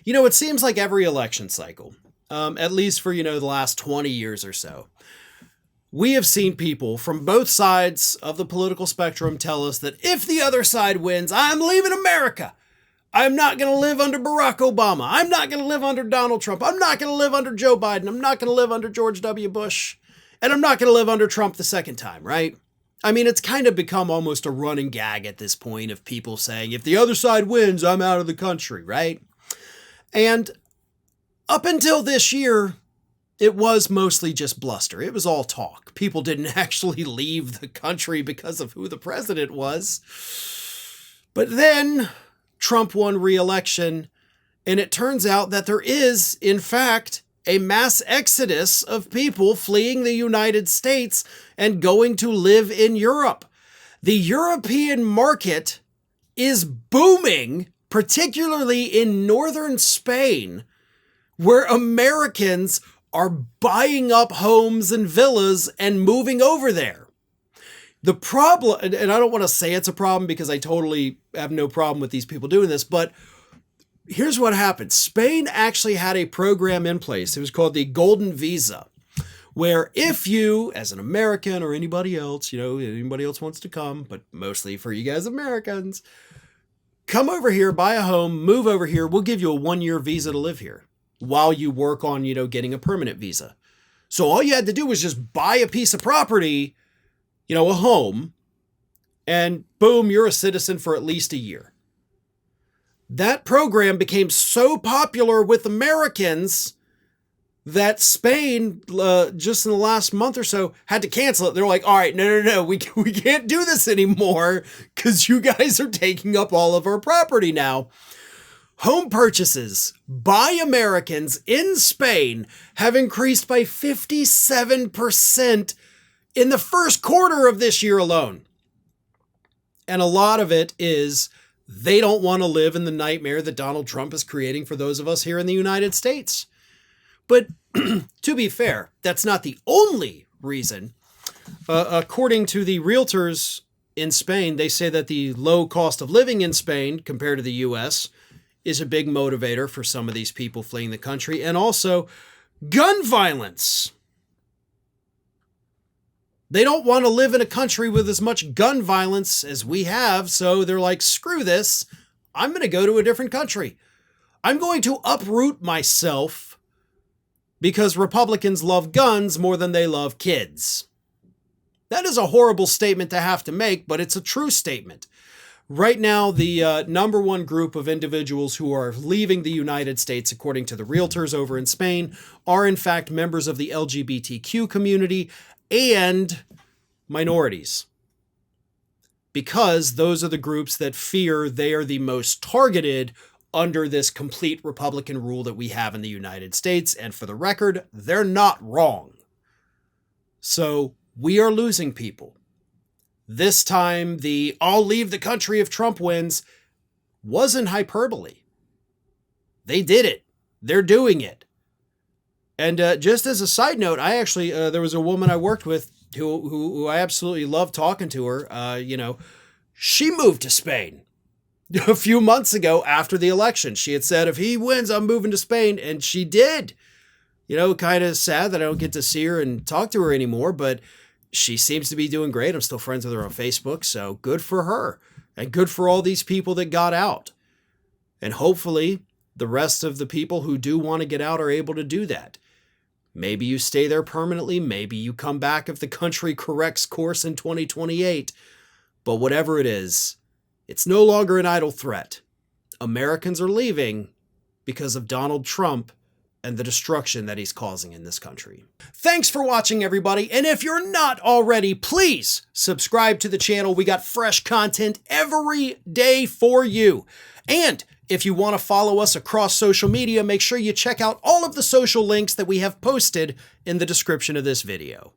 It seems like every election cycle, at least for, the last 20 years or so, we have seen people from both sides of the political spectrum tell us that if the other side wins, I'm leaving America. I'm not going to live under Barack Obama. I'm not going to live under Donald Trump. I'm not going to live under Joe Biden. I'm not going to live under George W. Bush. And I'm not going to live under Trump the second time, right? I mean, it's kind of become almost a running gag at this point of people saying, if the other side wins, I'm out of the country, right? And up until this year, it was mostly just bluster. It was all talk. People didn't actually leave the country because of who the president was. But then Trump won re-election, and it turns out that there is, in fact, a mass exodus of people fleeing the United States and going to live in Europe. The European market is booming, particularly in northern Spain, where Americans are buying up homes and villas and moving over there. The problem, and I don't want to say it's a problem because I totally have no problem with these people doing this, but here's what happened. Spain actually had a program in place. It was called the Golden Visa, where if you, as an American or anybody else, anybody else wants to come, but mostly for you guys Americans, come over here, buy a home, move over here, we'll give you a 1-year visa to live here while you work on, getting a permanent visa. So all you had to do was just buy a piece of property, a home, and boom, you're a citizen for at least a year. That program became so popular with Americans that Spain, just in the last month or so, had to cancel it. They're like, all right, no, we can't do this anymore because you guys are taking up all of our property now. Home purchases by Americans in Spain have increased by 57% in the first quarter of this year alone. And a lot of it is they don't want to live in the nightmare that Donald Trump is creating for those of us here in the United States. But to be fair, that's not the only reason. According to the realtors in Spain, they say that the low cost of living in Spain compared to the U.S. is a big motivator for some of these people fleeing the country, and also gun violence. They don't want to live in a country with as much gun violence as we have, so they're like, screw this. I'm going to go to a different country. I'm going to uproot myself because Republicans love guns more than they love kids. That is a horrible statement to have to make, but it's a true statement. Right now, the number one group of individuals who are leaving the United States, according to the realtors over in Spain, are in fact members of the LGBTQ community and minorities, because those are the groups that fear they are the most targeted under this complete Republican rule that we have in the United States. And for the record, they're not wrong. So we are losing people. This time, the "I'll leave the country if Trump wins" wasn't hyperbole. They did it. They're doing it. And just as a side note, I actually, there was a woman I worked with who I absolutely loved talking to her. She moved to Spain a few months ago after the election. She had said, if he wins, I'm moving to Spain. And she did. Kind of sad that I don't get to see her and talk to her anymore, but she seems to be doing great. I'm still friends with her on Facebook, so good for her. And good for all these people that got out. And hopefully the rest of the people who do want to get out are able to do that. Maybe you stay there permanently. Maybe you come back if the country corrects course in 2028. But whatever it is, it's no longer an idle threat. Americans are leaving because of Donald Trump and the destruction that he's causing in this country. Thanks for watching, everybody. And if you're not already, please subscribe to the channel. We got fresh content every day for you. And if you want to follow us across social media, make sure you check out all of the social links that we have posted in the description of this video.